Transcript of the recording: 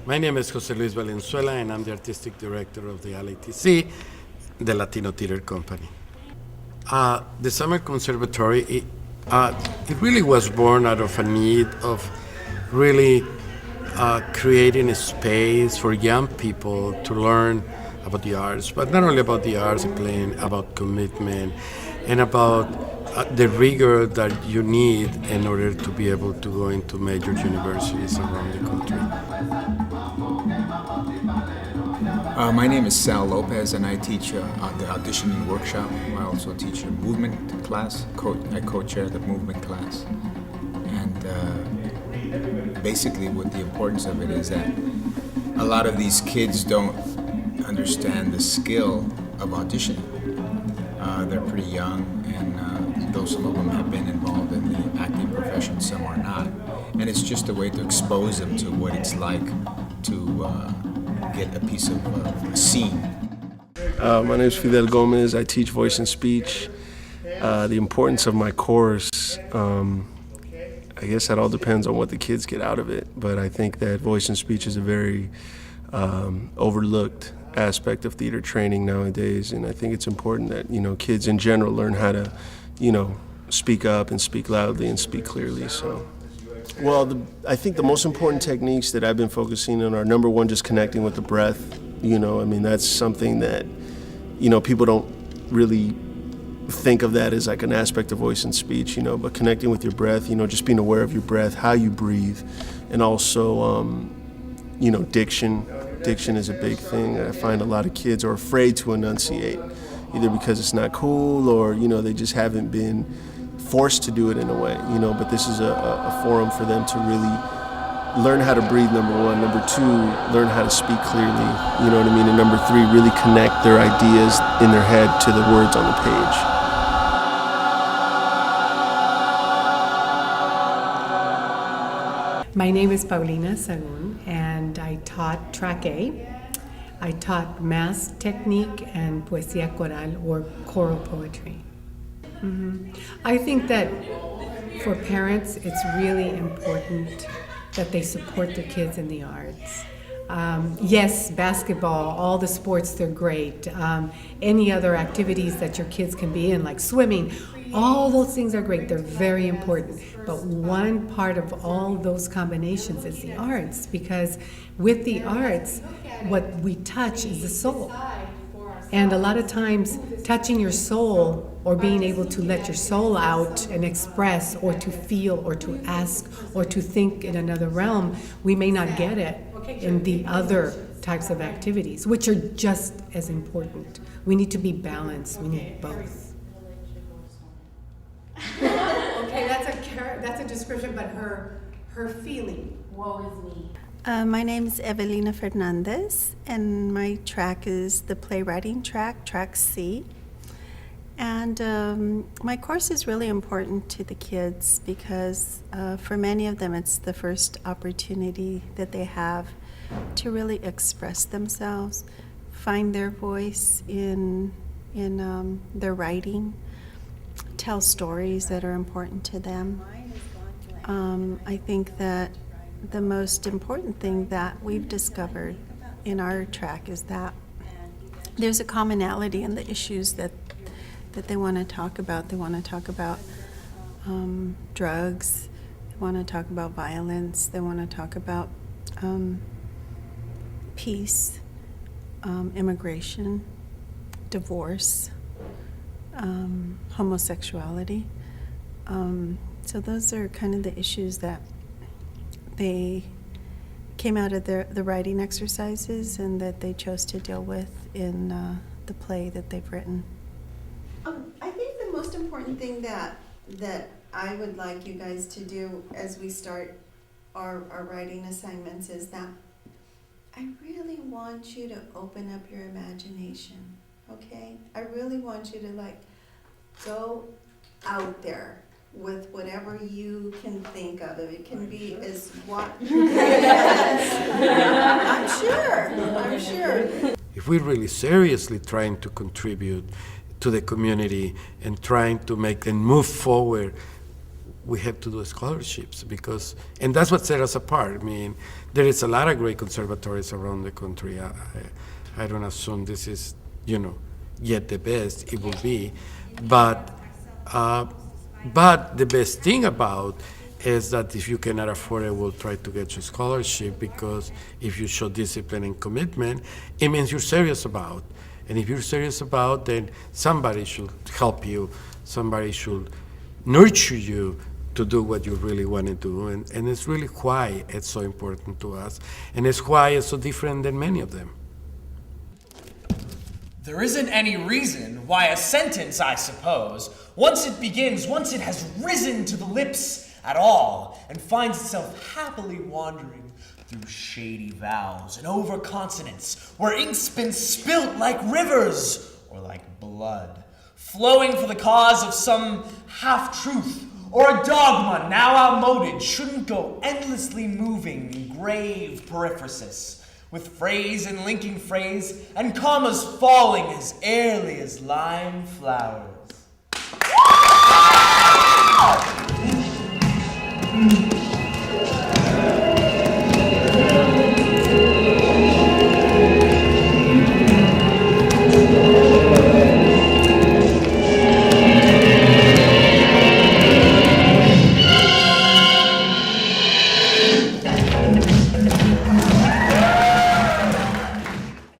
My name is Jose Luis Valenzuela, and I'm the artistic director of the LATC, the Latino Theater Company. The Summer Conservatory, it really was born out of a need of really creating a space for young people to learn about the arts, but not only about the arts, playing about commitment and about the rigor that you need in order to be able to go into major universities around the country. My name is Sal Lopez, and I teach the auditioning workshop. I also teach a movement class. I co-chair the movement class. And basically what the importance of it is that a lot of these kids don't understand the skill of auditioning. They're pretty young, and though some of them have been involved in the acting profession, some are not. And it's just a way to expose them to what it's like to get a piece of a scene. My name is Fidel Gomez. I teach voice and speech. The importance of my course, I guess that all depends on what the kids get out of it, but I think that voice and speech is a very overlooked aspect of theater training nowadays, and I think it's important that, kids in general learn how to, speak up and speak loudly and speak clearly. So, well, I think the most important techniques that I've been focusing on are, number one, just connecting with the breath. That's something that, people don't really think of that as like an aspect of voice and speech, but connecting with your breath, just being aware of your breath, how you breathe, and also, diction. Diction is a big thing. I find a lot of kids are afraid to enunciate, either because it's not cool or, they just haven't been forced to do it in a way, but this is a forum for them to really learn how to breathe, number one. Number two, learn how to speak clearly, you know what I mean? And number three, really connect their ideas in their head to the words on the page. My name is Paulina Sagun, and I taught track A. I taught mass technique and poesía coral, or choral poetry. I think that for parents, it's really important that they support their kids in the arts. Yes, basketball, all the sports, they're great. Any other activities that your kids can be in, like swimming, all those things are great. They're very important. But one part of all those combinations is the arts, because with the arts, what we touch is the soul. And a lot of times, touching your soul or being able to let your soul out and express or to feel or to ask or to think in another realm, we may not get it in the other types of activities, which are just as important. We need to be balanced. We need both. Okay, that's a description, but her feeling. Woe is me. My name is Evelina Fernandez, and my track is the playwriting track, track C. And my course is really important to the kids because for many of them it's the first opportunity that they have to really express themselves, find their voice in their writing, tell stories that are important to them. I think that the most important thing that we've discovered in our track is that there's a commonality in the issues that they want to talk about. They want to talk about drugs, they want to talk about violence, they want to talk about peace, immigration, divorce, homosexuality. So those are kind of the issues that they came out of the writing exercises and that they chose to deal with in the play that they've written. I think the most important thing that I would like you guys to do as we start our writing assignments is that I really want you to open up your imagination, okay? I really want you to go out there with whatever you can think of. It can be as what. I'm sure. If we're really seriously trying to contribute to the community and trying to make them move forward we have to do scholarships because, and that's what set us apart. I mean, there is a lot of great conservatories around the country. I don't assume this is, yet the best it will be, but the best thing about is that if you cannot afford it, we'll try to get you a scholarship, because if you show discipline and commitment, it means you're serious about. And if you're serious about, then somebody should help you, somebody should nurture you to do what you really want to do. And it's really why it's so important to us. And it's why it's so different than many of them. There isn't any reason why a sentence, I suppose, once it begins, once it has risen to the lips at all, and finds itself happily wandering through shady vowels and over consonants, where ink's been spilt like rivers or like blood, flowing for the cause of some half-truth or a dogma now outmoded, shouldn't go endlessly moving in grave periphrasis, with phrase and linking phrase, and commas falling as airily as lime flowers.